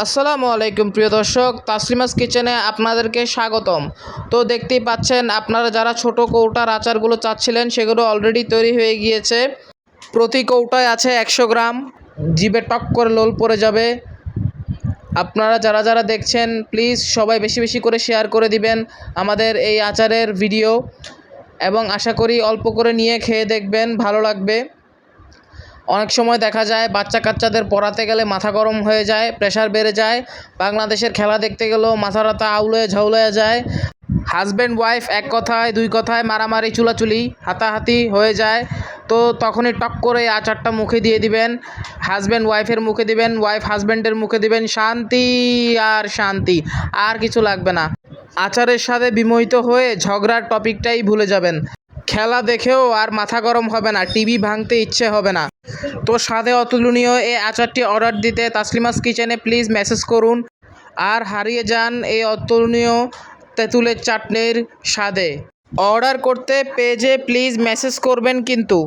আসসালামু আলাইকুম প্রিয় দর্শক, তাসলিমাস কিচেনে আপনাদেরকে স্বাগতম। তো দেখতেই পাচ্ছেন, আপনারা যারা ছোট কৌটার আচারগুলো চাচ্ছিলেন সেগুলো অলরেডি তৈরি হয়ে গিয়েছে। প্রতি কৌটায় আছে 100 গ্রাম। জিভে টক করে লোল পড়ে যাবে। আপনারা যারা যারা দেখছেন প্লিজ সবাই বেশি বেশি করে শেয়ার করে দিবেন আমাদের এই আচারের ভিডিও, এবং আশা করি অল্প করে নিয়ে খেয়ে দেখবেন, ভালো লাগবে। অনেক সময় দেখা যায় বাচ্চা কাচ্চাদের পড়াতে গেলে মাথা গরম হয়ে যায়, প্রেশার বেড়ে যায়। বাংলাদেশের খেলা দেখতে গেলেও মাথা রাতা আউলে ঝাউলে যায়। হাজব্যান্ড ওয়াইফ এক কথায় দুই কথায় মারামারি চুলাচুলি হাতাহাতি হয়ে যায়। তো তখনই টক করে আচারটা মুখে দিয়ে দিবেন, হাজব্যান্ড ওয়াইফের মুখে দিবেন, ওয়াইফ হাজব্যান্ডের মুখে দিবেন, শান্তি আর শান্তি, আর কিছু লাগবে না। আচারের সাথে বিমোহিত হয়ে ঝগড়ার টপিকটাই ভুলে যাবেন। খেলা দেখেও আর মাথা গরম হবে না, টিভি ভাঙতে ইচ্ছে হবে না। তো স্বাদে অতুলনীয় এই আচারটি অর্ডার দিতে তাসলিমাস কিচেনে প্লিজ মেসেজ করুন, আর হারিয়ে যান এই অতুলনীয় তেঁতুলের চাটনির স্বাদে। অর্ডার করতে পেজে প্লিজ মেসেজ করবেন কিন্তু।